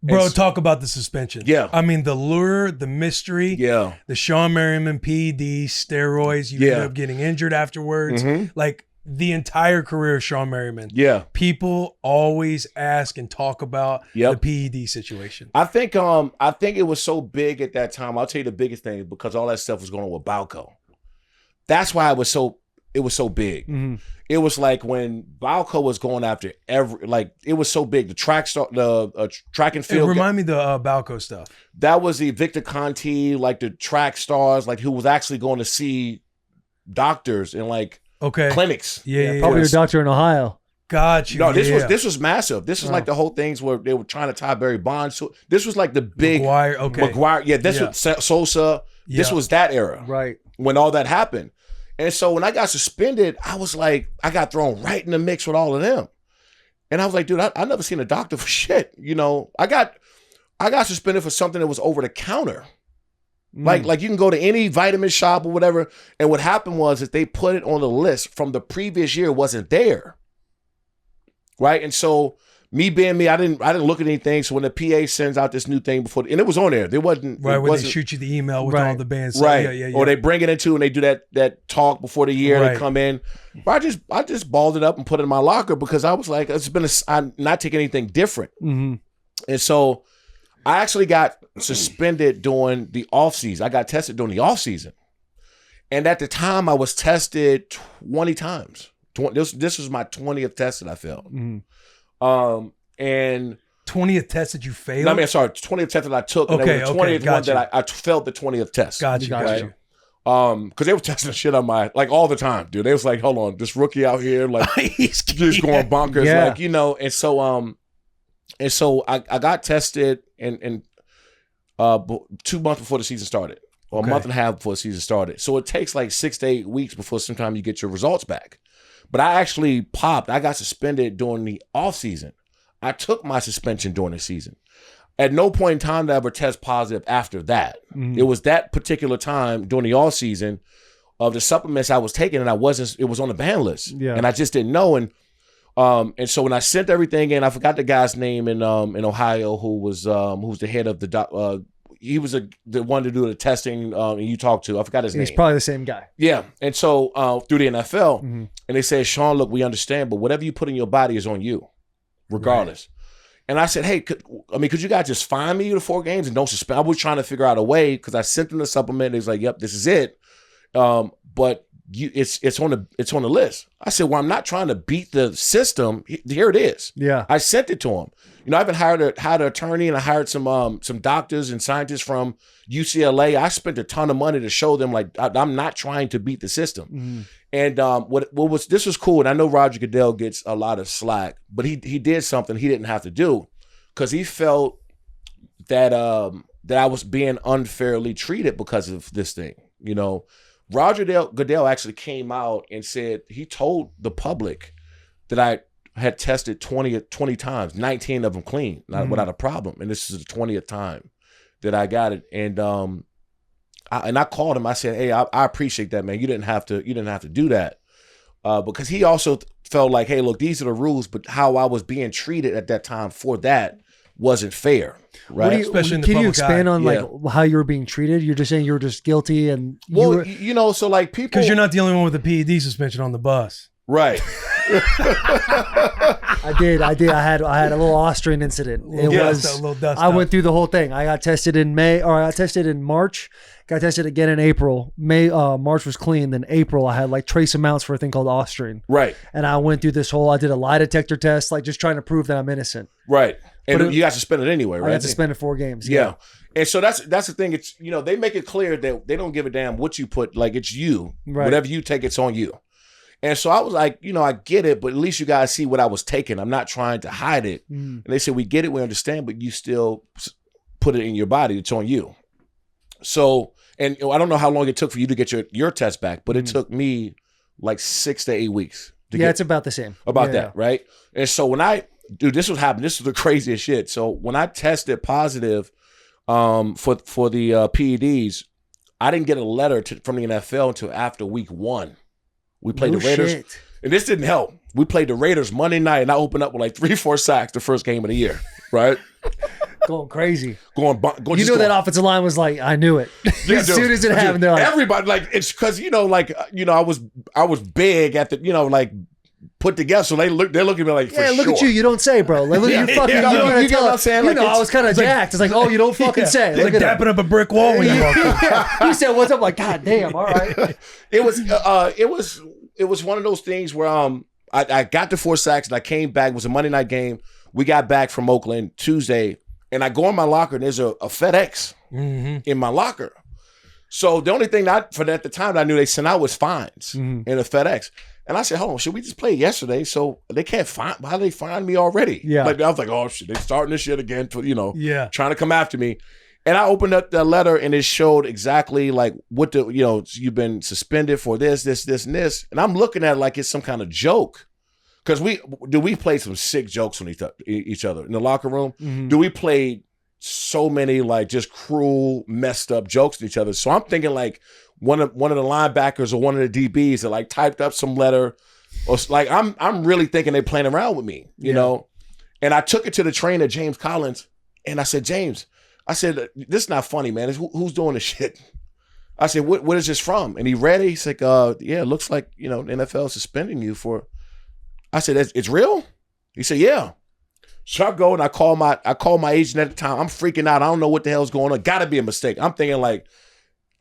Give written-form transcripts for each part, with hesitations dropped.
Bro, talk about the suspension. Yeah. I mean, the lure, the mystery. Yeah. The Shawne Merriman PEDs, steroids. You end up getting injured afterwards. Like the entire career of Shawne Merriman. Yeah. People always ask and talk about the PED situation. I think it was so big at that time. I'll tell you the biggest thing, because all that stuff was going on with Balco. That's why it was so big. It was like when Balco was going after it was so big. The track and field. Remind me the Balco stuff. That was the Victor Conti, like the track stars, like who was actually going to see doctors and like clinics. Yeah, probably your doctor in Ohio. Got you. No, this was massive. This was like the whole things where they were trying to tie Barry Bonds to. This was like the big McGuire. Yeah, this was Sosa. This was that era. Right. When all that happened. And so when I got suspended, I was like, I got thrown right in the mix with all of them. And I was like, dude, I never seen a doctor for shit. You know, I got suspended for something that was over the counter. Like you can go to any vitamin shop or whatever. And what happened was that they put it on the list from the previous year, wasn't there. Right. And so me being me, I didn't look at anything. So when the PA sends out this new thing before, and it was on there, there wasn't right when they shoot you the email with all the bands, right? Yeah. Or they bring it into and they do that talk before the year. They come in. But I just balled it up and put it in my locker because I was like, I'm not taking anything different. And so I actually got suspended during the off season. I got tested during the off season, and at the time I was tested 20 times. This was my 20th test that I failed. And 20th test that you failed? I mean, sorry, 20th test that I took. And the 20th one that I failed the 20th test. Got you. Because they were testing shit on my, like all the time, dude. They was like, hold on, this rookie out here, like he's just going bonkers, like, you know. And so I got tested and 2 months before the season started, or a month and a half before the season started. So it takes like 6 to 8 weeks before sometime you get your results back. But I actually popped. I got suspended during the off season. I took my suspension during the season. At no point in time did I ever test positive after that. It was that particular time during the off season of the supplements I was taking, and it was on the ban list. And I just didn't know. And so when I sent everything in, I forgot the guy's name in Ohio who was the head of the he was the one to do the testing and you talked to. I forgot his name. He's probably the same guy. Yeah. And so through the NFL, and they said, Shawne, look, we understand, but whatever you put in your body is on you, regardless. Right. And I said, hey, could you guys just fine me the 4 games and don't suspend? I was trying to figure out a way because I sent them the supplement. They was like, yep, this is it. But it's on the list. I said, well, I'm not trying to beat the system. Here it is. Yeah. I sent it to him. You know, I've been hired an attorney and I hired some doctors and scientists from UCLA. I spent a ton of money to show them like I'm not trying to beat the system. And this was cool. And I know Roger Goodell gets a lot of slack, but he did something he didn't have to do because he felt that I was being unfairly treated because of this thing. You know, Roger Goodell actually came out and said he told the public that I had tested 20 times, 19 of them clean, without a problem. And this is the 20th time that I got it. And I called him. I said, hey, I appreciate that, man. You didn't have to do that. Because he also felt like, hey, look, these are the rules, but how I was being treated at that time for that wasn't fair. Right. Especially in the can you public expand eye. on like how you were being treated? You're just saying you were just guilty and you know, so like people, because you're not the only one with a PED suspension on the bus. Right. I did. I had a little Austrian incident. I went through the whole thing. I got tested in May, or I got tested in March. Got tested again in April. March was clean. Then April, I had like trace amounts for a thing called Austrian. Right. And I went through this whole. I did a lie detector test, like just trying to prove that I'm innocent. Right. And you got suspended anyway, right? I got suspended 4 games. Yeah. And so that's the thing. It's, you know, they make it clear that they don't give a damn what you put. Like it's you. Right. Whatever you take, it's on you. And so I was like, you know, I get it, but at least you guys see what I was taking. I'm not trying to hide it. And they said, we get it, we understand, but you still put it in your body. It's on you. So, and I don't know how long it took for you to get your test back, but it took me like 6 to 8 weeks. It's about the same. That, right? And so when this was happening, this was the craziest shit. So when I tested positive for the PEDs, I didn't get a letter from the NFL until after week 1. We played the Raiders, and this didn't help. We played the Raiders Monday night, and I opened up with like 3-4 sacks the first game of the year, right? Going crazy. Going that offensive line was like, I knew it. Yeah, as soon as it happened, they're like, everybody, like, it's because I was big at the like put together, so they're looking at me like, yeah, look at you don't say, bro. Like, look at you fucking. You know what I'm saying? Like, I was kind of jacked. It's like, oh, you don't fucking say. Like dapping up a brick wall when you walk in. You said what's up? Like, God damn, all right. It was one of those things where I got the 4 sacks and I came back. It was a Monday night game. We got back from Oakland Tuesday, and I go in my locker and there's a FedEx in my locker. So the only thing at the time that I knew they sent out was fines in a FedEx. And I said, hold on, should we just play yesterday? So they can't find, how do they find me already? Yeah. Like, I was like, oh shit, they starting this shit again, trying to come after me. And I opened up the letter and it showed exactly like what you've been suspended for this, and this. And I'm looking at it like it's some kind of joke. Because we played some sick jokes on each other in the locker room. We played so many like just cruel, messed up jokes to each other. So I'm thinking like one of the linebackers or one of the DBs that like typed up some letter, or like I'm really thinking they're playing around with me, you know. And I took it to the trainer, James Collins, and I said, James, this is not funny, man. Who's doing this shit? I said, what is this from? And he read it. He's like, yeah, it looks like the NFL is suspending you for. I said, it's real? He said, yeah. So I go and I call my agent at the time. I'm freaking out. I don't know what the hell's going on. Gotta be a mistake. I'm thinking like,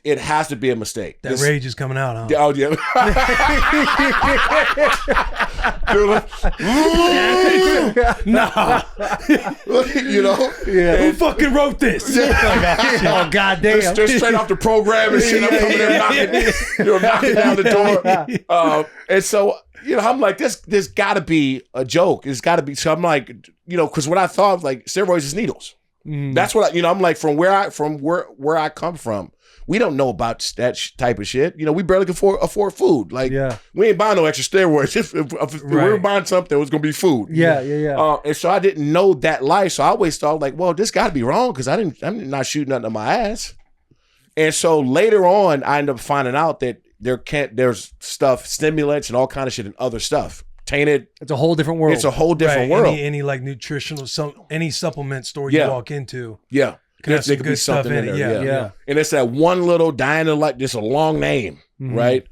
it has to be a mistake. That rage is coming out, huh? Oh, yeah. No. Yeah. Who fucking wrote this? Oh, goddamn. They're straight off the program and shit. I'm coming there knocking down the door. And so, I'm like, this got to be a joke. It's got to be. So I'm like, because what I thought, like, steroids is needles. That's what I'm like, from where I come from. We don't know about that type of shit. We barely can afford food. Like, we ain't buying no extra steroids. If we were buying something, it was going to be food. Yeah. And so I didn't know that life. So I always thought like, well, this got to be wrong because I'm not shooting nothing on my ass. And so later on, I ended up finding out that there's stuff, stimulants and all kind of shit and other stuff. Tainted. It's a whole different world. It's a whole different world. Any like nutritional, any supplement store you walk into. Yeah. There could be something in there. Yeah. And it's that one little just a long name, right?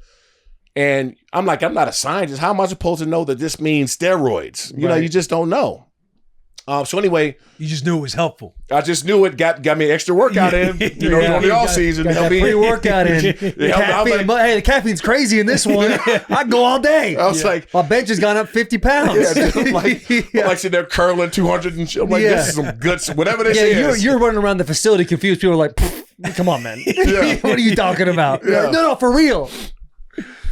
And I'm like, I'm not a scientist. How am I supposed to know that this means steroids? You just don't know. So anyway, you just knew it was helpful. I just knew it got me extra workout in. During the off season, got free workout in. The caffeine's crazy in this one. I go all day. I was like, my bench has gone up 50 pounds. I'm like sitting there curling 200 and shit. I'm like, this is some good, whatever this is. You're running around the facility confused. People are like, come on, man. What are you talking about? Like, no, for real.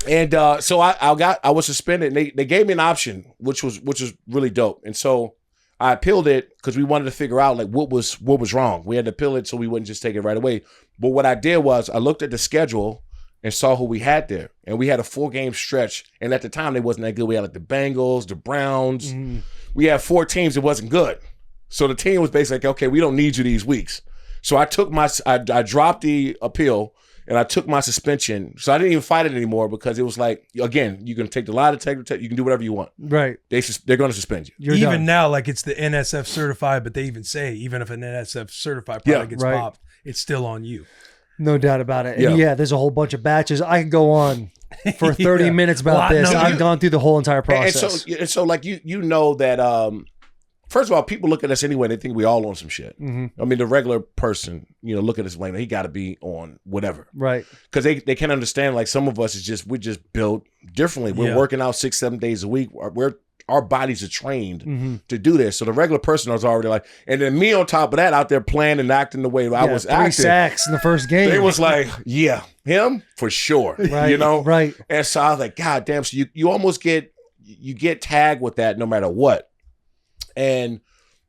And so I was suspended. And they gave me an option, which was really dope. And so I appealed it because we wanted to figure out like what was wrong. We had to appeal it so we wouldn't just take it right away. But what I did was I looked at the schedule and saw who we had there. And we had a 4-game stretch. And at the time, they wasn't that good. We had like the Bengals, the Browns. We had 4 teams. It wasn't good. So the team was basically like, okay, we don't need you these weeks. So I dropped the appeal and I took my suspension. So I didn't even fight it anymore because it was like, again, you can take the lie detector, you can do whatever you want. Right. They're going to suspend you. You're even done. Now, like it's the NSF certified, but they even say, even if an NSF certified product gets popped, it's still on you. No doubt about it. And there's a whole bunch of batches. I can go on for 30 minutes about this. I've gone through the whole entire process. And so like you know that first of all, people look at us anyway, they think we all on some shit. I mean, the regular person, look at us like, he got to be on whatever. Right. Because they can't understand, like some of us we're just built differently. We're working out 6-7 days a week. Our bodies are trained to do this. So the regular person was already like, and then me on top of that out there playing and acting the way I was 3 acting. 3 sacks in the first game. They was like, yeah, him for sure. Right. Right. And so I was like, God damn. So you almost get tagged with that no matter what. And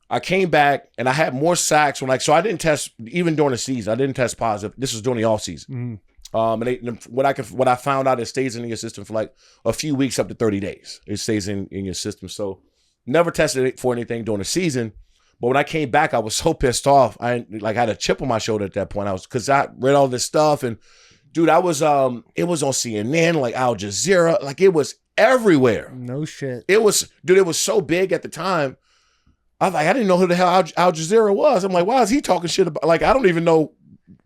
I came back and I had more sacks so I didn't test even during the season. I didn't test positive. This was during the off season. And what I found out, it stays in your system for like a few weeks up to 30 days. It stays in your system. So never tested it for anything during the season. But when I came back, I was so pissed off. I had a chip on my shoulder at that point. Because I read all this stuff and dude, it was on CNN, like Al Jazeera, like it was everywhere. No shit. It was so big at the time. I was like, I didn't know who the hell Al Jazeera was. I'm like, why is he talking shit about? Like, I don't even know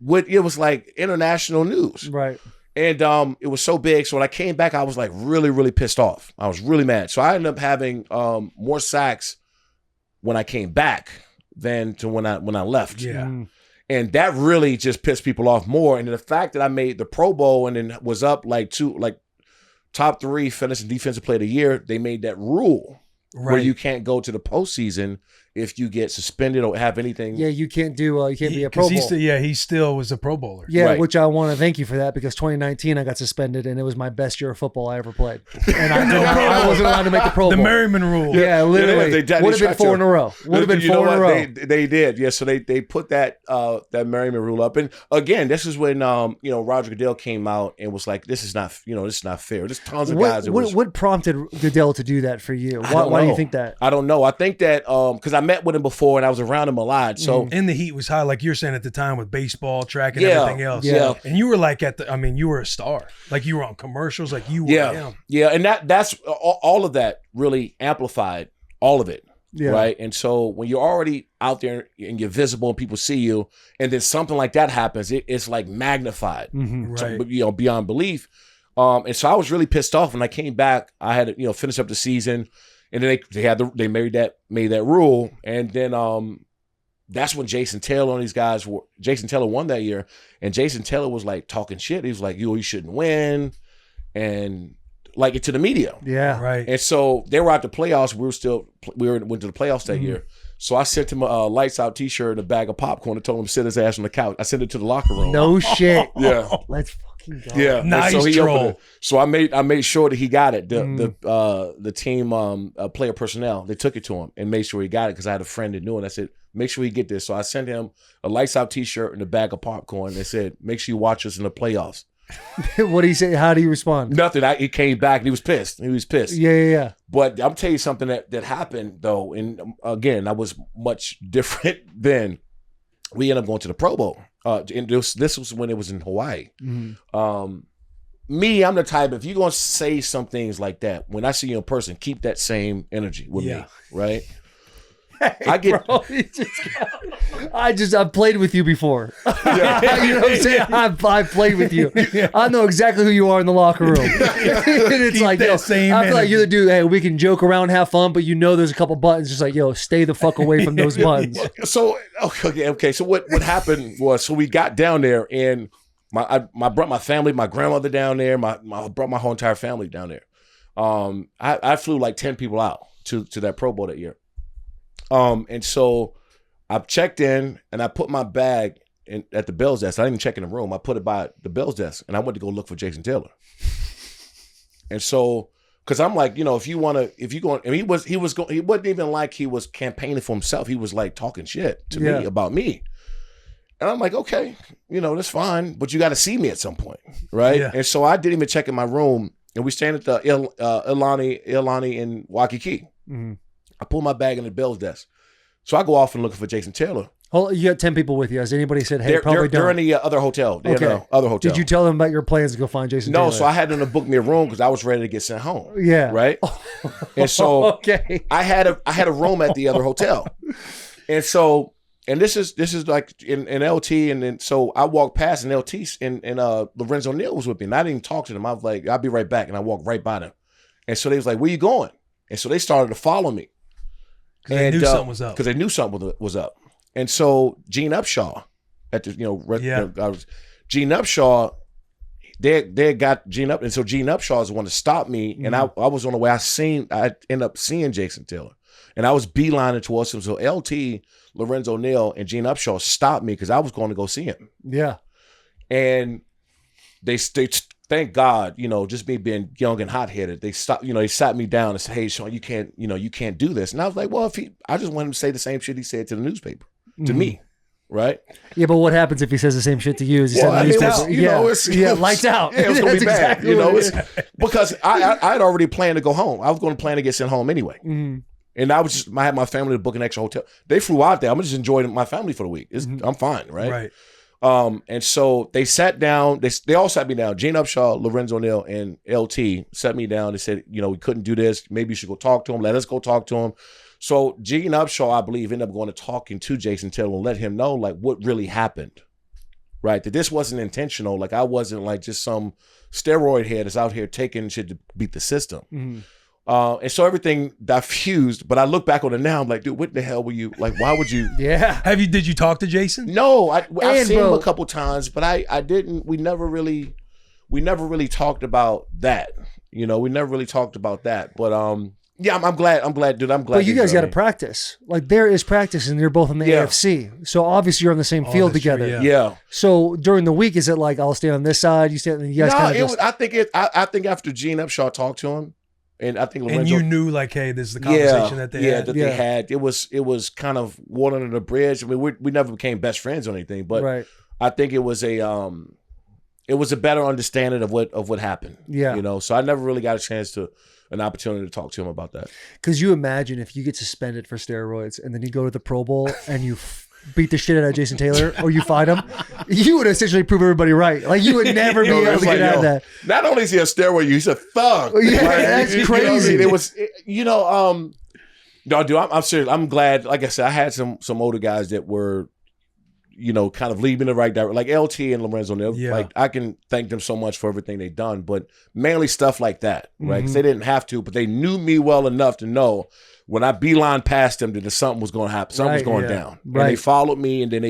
what it was like. International news, right? And it was so big. So when I came back, I was like really, really pissed off. I was really mad. So I ended up having more sacks when I came back than to when I left. Yeah. And that really just pissed people off more. And the fact that I made the Pro Bowl and then was up like top 3 finishing defensive player of the year, they made that rule where you can't go to the postseason if you get suspended or have anything. Yeah, you can't do. You can't be a Pro Bowl. He still was a Pro Bowler. Yeah, right. Which I want to thank you for that because 2019 I got suspended and it was my best year of football I ever played, and I wasn't allowed to make the Pro Bowl. The Merriman rule. Yeah, literally. Would have been 4 in a row. Would have been 4 in a row. They did. Yeah, so they put that Merriman rule up, and again, this is when Roger Goodell came out and was like, this is not fair. There's tons of guys. What prompted Goodell to do that for you? Why do you think that? I don't know. I think that because I met with him before and I was around him a lot. So and the heat was high, like you're saying at the time with baseball, track, and everything else. Yeah. And you were like you were a star. Like you were on commercials, like you were him. Yeah, and that's all of that really amplified all of it. Yeah. Right. And so when you're already out there and you're visible and people see you, and then something like that happens, it's like magnified, right? Beyond belief. And so I was really pissed off when I came back. I had to, finish up the season. And then they made that rule, and then that's when Jason Taylor and these guys were. Jason Taylor won that year, and Jason Taylor was like talking shit. He was like, you shouldn't win," and like it to the media. Yeah, right. And so they were out the playoffs. We went to the playoffs that year. So I sent him a lights out T-shirt and a bag of popcorn and told him to sit his ass on the couch. I sent it to the locker room. No shit. Yeah. Let's fucking go. Yeah. Nice so troll. So I made sure that he got it. The team player personnel, they took it to him and made sure he got it because I had a friend that knew it. I said, make sure he get this. So I sent him a lights out T-shirt and a bag of popcorn. They said, make sure you watch us in the playoffs. What did he say? How did he respond? Nothing. He came back and he was pissed. Yeah. But I'm telling you something that happened though, and again, I was much different then. We ended up going to the Pro Bowl. And this was when it was in Hawaii. I'm the type, if you're gonna say some things like that, when I see you in person, keep that same energy with me, right? Hey, I've played with you before. Yeah. You know what I'm saying? I've played with you. I know exactly who you are in the locker room. And it's keep like, that same I feel like energy. you're the dude, hey, we can joke around, have fun, but there's a couple buttons just like, stay the fuck away from those buttons. So, okay. So what happened was, so we got down there and I brought my family, my grandmother down there, I brought my whole entire family down there. I flew like 10 people out to that Pro Bowl that year. And so I checked in and I put my bag at the Bills desk. I didn't even check in the room. I put it by the Bills desk and I went to go look for Jason Taylor. And so, cause I'm like, if you're going, and he wasn't even like he was campaigning for himself. He was like talking shit to me about me. And I'm like, okay, that's fine, but you got to see me at some point. Right. Yeah. And so I didn't even check in my room and we stand at the Ilani in Waikiki. Mm-hmm. I pull my bag in the Bills desk. So I go off and looking for Jason Taylor. You got 10 people with you. Has anybody said, hey, they're in the other hotel. Other hotel. Did you tell them about your plans to go find Jason Taylor? No, so I had them to book me a room because I was ready to get sent home. Yeah. Right? And so I had a room at the other hotel. And so, and this is like in LT, and then so I walked past and LT and Lorenzo Neal was with me. And I didn't even talk to them. I was like, I'll be right back. And I walked right by them. And so they was like, where you going? And so they started to follow me. Because they knew something was up. Because they knew something was up. And so Gene Upshaw, Gene Upshaw, they got Gene Up, and so Gene Upshaw is the one to stop me. Mm-hmm. And I was on the way. I ended up seeing Jason Taylor, and I was beelining towards him. So LT, Lorenzo Neal, and Gene Upshaw stopped me because I was going to go see him. Yeah, and they thank God, just me being young and hot headed, they stopped. They sat me down and said, "Hey, Shawne, you can't do this." And I was like, "Well, I just want him to say the same shit he said to the newspaper." To me, right? Yeah, but what happens if he says the same shit to you? Is he said lights out? Lights out. Yeah, it was going to be bad. Exactly because I had already planned to go home. I was going to plan to get sent home anyway. Mm. And I had my family to book an extra hotel. They flew out there. I'm just enjoying my family for the week. I'm fine, right? Right. And so they sat down. They all sat me down. Gene Upshaw, Lorenzo Neal, and LT sat me down. They said, we couldn't do this. Maybe you should go talk to him. Let us go talk to him. So Gene Upshaw, I believe, ended up going to talking to Jason Taylor and let him know like what really happened, right? That this wasn't intentional. Like I wasn't like just some steroid head that's out here taking shit to beat the system. Mm-hmm. And so everything diffused, but I look back on it now, I'm like, dude, what the hell were you, like, why would you? Yeah. Did you talk to Jason? No, I've seen him a couple times, but I didn't, we never really talked about that. You know, we never really talked about that. But yeah, I'm glad, dude. I'm glad. But you guys got to practice. Like there is practice, and you're both in the AFC, so obviously you're on the same field together. True, yeah. So during the week, is it like I'll stand on this side, you stand? You guys I think after Gene Upshaw talked to him, and I think Lorenzo, and you knew like, hey, this is the conversation that they had. They had. It was kind of water under the bridge. I mean, we never became best friends or anything, but I think it was a better understanding of what happened. Yeah, you know. So I never really got an opportunity to talk to him about that. Because you imagine if you get suspended for steroids and then you go to the Pro Bowl and you beat the shit out of Jason Taylor or you fight him, you would essentially prove everybody right. Like you would never be able to get out of that. Not only is he a steroid, he's a thug. Yeah, that's crazy. It was, no, dude, I'm serious. I'm glad. Like I said, I had some older guys that were, you know, kind of leading in the right direction, like LT and Lorenzo. Like I can thank them so much for everything they've done, but mainly stuff like that, right? Because they didn't have to, but they knew me well enough to know when I beeline past them that something was going to happen, something was going down. Right. And they followed me, and then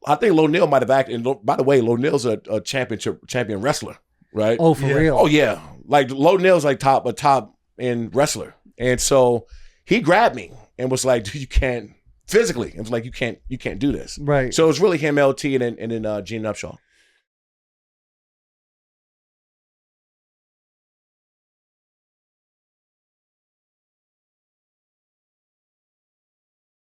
I think Lonil might have acted. And by the way, Lonil's a champion wrestler, right? Oh, for real? Oh yeah, like Lonil's like a top end wrestler, and so he grabbed me and was like, "Dude, you can't." Physically, it was like you can't do this. Right. So it was really him, LT, and then Gene Upshaw.